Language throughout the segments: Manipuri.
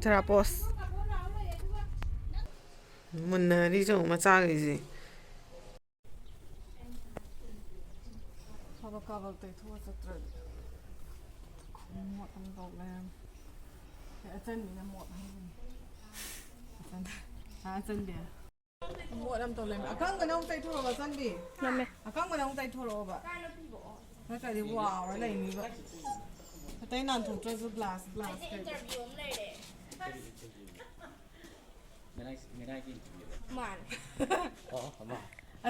Jarapos. Munari jo macagisi. Kabal tay thua satra. Mot am dog lam. Achen ni na mot hai. Achen dia. Mot am dog lam. Akang ganong tay thua ba san bi? Name. Akang ganong tay thua ba? Nó cái gì wow cái này như vậy. Tay nan thủ cho glass glass.ไม่ได้กิน Man. อ๋อผมว่า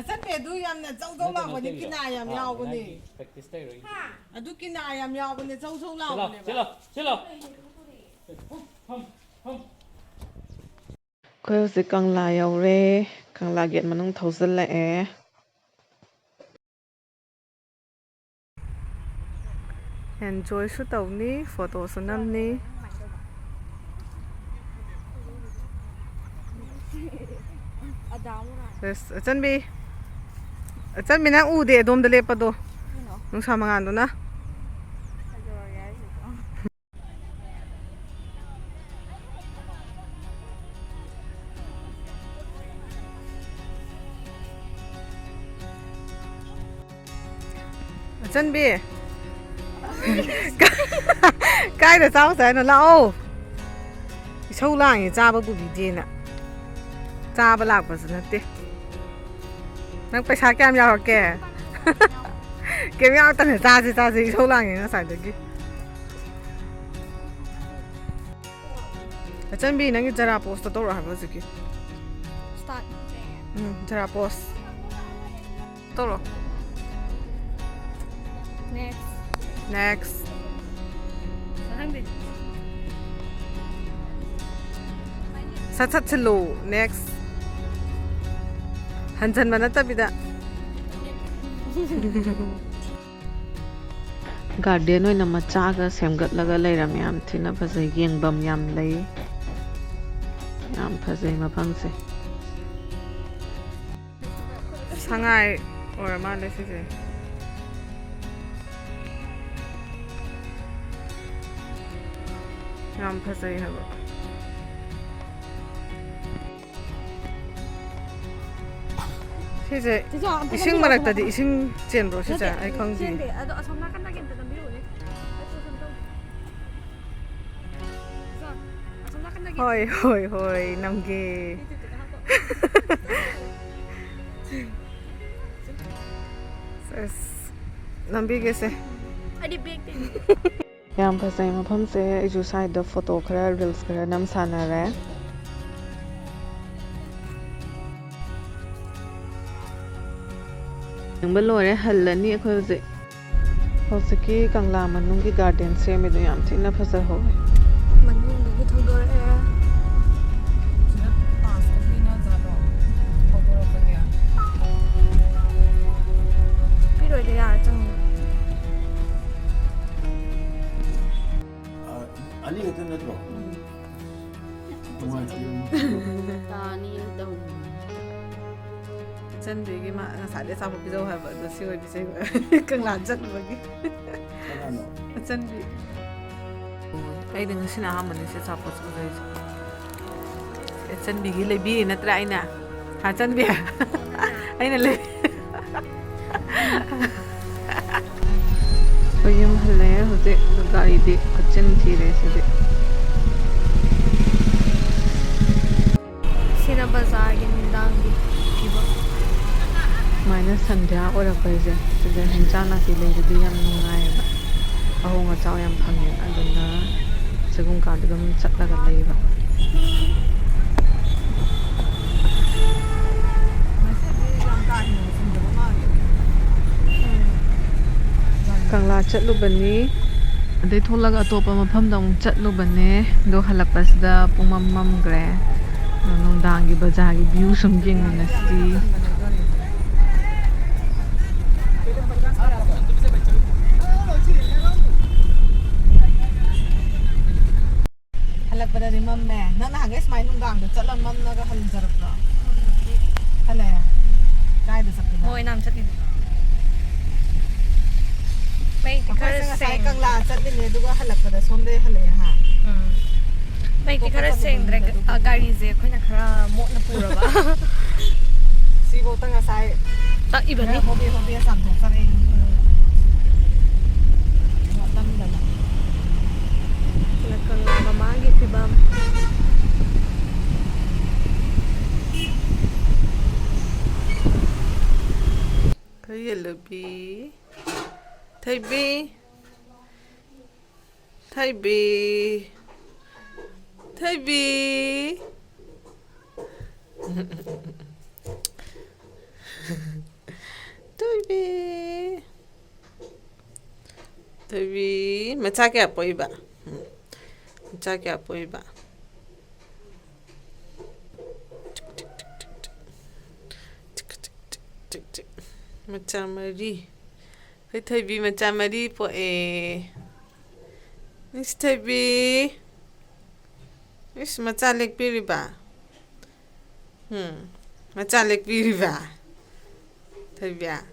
Sân về đuôi em là trâu trâu lòng và những cái này em nhau con gì. practiceได้เลย Đuôi cái này em nhau con gì trâu trâu lòng. Chilo. Cô sẽ càng lại yêu re, càng lại get mà nông thấu dân lệ. Enjoy shoot tàu ní, photo số 5 ní. Yes, chân bi nang ude dom dale pa do. Nung sama nga do na. Chân bi. Cái được sao sai nó lao. Sâu lang thì cha ba bu bi je na. Cha ba lak ba san te. Nangไปชาแก้มยาวแกเกมยาวตั้งแต่จ้าสิโชว์ล่างอย่างนั้นใส่ตะกี้อาจารย์บีนั่งจะราโพสต์ตัวเราหาว่าสิกี้ Start. จะราโพสต์ตัวเรา nextสัดๆ slow next hanjan mana tabida garden oi na macha ga semgat laga leiram yam thina phasai yengbam yam lei yam phasai mafam se sangai or ma le se yam phasai haba 시제 이싱 말했다디 이싱 젠로 시제 아이 강지 호이 남게 남비게세 ꯌꯥꯝ ꯐꯖꯩ ꯃꯐꯝꯁꯦ ꯑꯩꯁꯨ ꯁꯥꯏꯗ ꯐꯣꯇꯣ ꯈꯔ ꯔꯤꯜꯁ ꯈꯔ ꯅꯝ ꯁꯥꯟꯅꯔꯦ ꯌꯦꯡꯕ ꯂꯣꯏꯔꯦ ꯍꯜꯂꯅꯤ ꯑꯩꯈꯣꯏ ꯍꯧꯖꯤꯛꯀꯤ ꯀꯪꯂꯥ ꯃꯅꯨꯡꯒꯤ ꯒꯥꯔꯗꯦꯟ ꯁꯦꯝꯃꯤꯗꯣ ꯌꯥꯝ ꯊꯤꯅ ꯐꯖꯍꯧꯋꯦ ꯃꯅꯨꯡꯗꯒꯤ ꯊꯧꯗꯣꯔꯛꯑꯦ ꯄꯤꯔꯣꯏꯗ ꯌꯥꯔ ꯆꯪꯉꯦ ꯑꯅꯤ ꯈꯛꯇ ꯅꯠꯇ꯭ꯔꯣ ꯇꯥꯅꯤ ꯇꯧ ꯆꯟꯕꯤꯒꯤ ꯃꯥ ꯉꯁꯥꯏꯗꯩ ꯑꯆꯥꯄꯣꯠ ꯄꯤꯖꯧ ꯍꯥꯏꯕ ꯑꯗꯣ ꯁꯤ ꯑꯣꯏꯕꯤꯁꯦ ꯀꯪꯂꯥ ꯆꯠꯂꯨꯕꯒꯤ ꯆꯟꯕꯤ ꯑꯩꯗꯤ ꯉꯁꯤꯅ ꯑꯍꯥꯟꯕꯅꯤ ꯁꯤ ꯑꯆꯥꯄꯣꯠ ꯄꯤꯖꯩꯁꯦ ꯆꯟꯕꯤꯒꯤ ꯂꯩꯕꯤꯔꯤ ꯅꯠꯇ꯭ꯔꯥ ꯑꯩꯅ ꯍꯥ ꯆꯟꯕꯤ ꯑꯩꯅ ꯂꯩ ꯑꯩꯈꯣꯏ ꯌꯨꯝ ꯍꯜꯂꯛꯑꯦ ꯍꯧꯖꯤꯛ ꯒꯥꯔꯤꯗꯤ ꯀꯛꯆꯤꯟ ꯊꯤꯔꯦ ꯁꯤꯗꯤ ꯁꯤꯅ ꯕꯖꯥꯔꯒꯤ ꯅꯨꯡꯗꯥꯡꯒꯤ ꯐꯤꯕꯝ ꯁꯨꯃꯥꯏꯅ ꯁꯟꯙ꯭ꯌꯥ ꯑꯣꯏꯔꯛꯄꯁꯦ ꯁꯤꯗ ꯍꯦꯟꯖꯥꯡ ꯅꯥꯄꯤ ꯂꯩꯕꯗꯤ ꯌꯥꯝ ꯅꯨꯡꯉꯥꯏꯌꯦꯕ ꯑꯍꯣꯡ ꯑꯆꯥꯎ ꯌꯥꯝ ꯐꯪꯉꯦ ꯑꯗꯨꯅ ꯁꯤꯒꯨꯝ ꯀꯥꯟꯗ ꯑꯗꯨꯝ ꯆꯠꯂꯒ ꯂꯩꯕ ꯀꯪꯂꯥ ꯆꯠꯂꯨꯕꯅꯤ ꯑꯗꯩ ꯊꯣꯛꯂꯒ ꯑꯇꯣꯞꯄ ꯃꯐꯝꯗ ꯑꯃꯨꯛ ꯆꯠꯂꯨꯕꯅꯦ ꯑꯗꯣ ꯍꯜꯂꯛꯄꯁꯤꯗ ꯄꯨꯡ ꯃꯝꯈ꯭ꯔꯦ ꯅꯨꯡꯗꯥꯡꯒꯤ ꯕꯖꯥꯔꯒꯤ ꯚ꯭ꯌꯨ ꯁꯨꯝ ꯌꯦꯡꯃꯤꯟꯅꯁꯤ ꯍꯜꯂꯛꯄꯗꯗꯤ ꯃꯝꯃꯦ ꯅꯪ ꯅꯍꯥꯟꯒꯩ ꯁꯨꯃꯥꯏꯅ ꯅꯨꯡꯗꯥꯡꯗ ꯆꯠꯂ ꯃꯝꯂꯒ ꯍꯟꯖꯔꯛꯄ꯭ꯔꯣ ꯍꯜꯂꯛꯑꯦ ꯀꯥꯏꯗ ꯆꯠꯄꯤꯅꯣ ꯃꯣꯏ ꯅꯥꯝ ꯆꯠꯂꯤꯅꯦ ꯑꯩꯈꯣꯏꯁꯦ ꯉꯁꯥꯏ ꯀꯪꯂꯥ ꯆꯠꯂꯤꯅꯦ ꯑꯗꯨꯒ ꯍꯜꯂꯛꯄꯗ ꯁꯣꯝꯗꯩ ꯍꯜꯂꯛꯑꯦ ꯍꯥ ꯃꯩ ꯂꯝꯕꯤꯗꯤ ꯈꯔ ꯁꯦꯡꯗ꯭ꯔꯦ ꯒꯥꯔꯤꯁꯦ ꯑꯩꯈꯣꯏꯅ ꯈꯔ ꯃꯣꯠꯅ ꯄꯨꯔꯕ ꯁꯤꯐꯧꯗ ꯉꯁꯥꯏ ꯇꯛꯏꯕꯅꯤ ꯍꯣꯕꯦ ꯍꯣꯕꯦ ꯆꯥꯝꯊꯣꯛꯆꯔꯛꯏ ꯃꯣꯠꯂꯝꯗꯅ ꯀꯪꯂꯥ ꯃꯃꯥꯡꯒꯤ ꯐꯤꯕꯝ ꯈꯌꯦꯜꯂꯕꯤ ꯊꯩꯕꯤ ꯊꯩꯕꯤ ꯊꯩꯕꯤ ꯊꯩꯕꯤ ꯊꯩꯕꯤ ꯃꯆꯥ ꯀꯌꯥ ꯄꯣꯛꯏꯕ ꯃꯆꯥ kaya ꯄꯣꯛꯏꯕ macham mari thaibi macham mari po nis thaibi is macha lek piriba macha lek piriba thaibia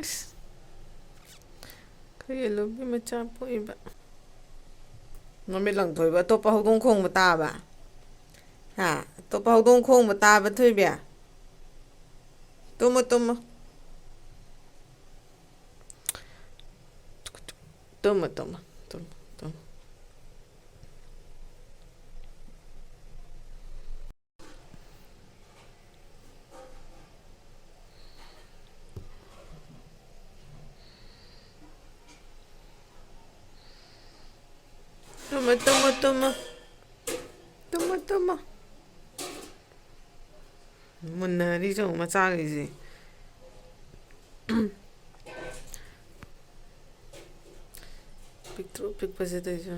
is kaya lobi macha po iba Mamilang thôi ba to pa hudong khong mata ba ha to pa hudong khong mata ba thôi bia tuma tuma tuma tuma tuma tuma tuma tuma tuma tuma munari jo macha gi ji pictro pic pa se de jo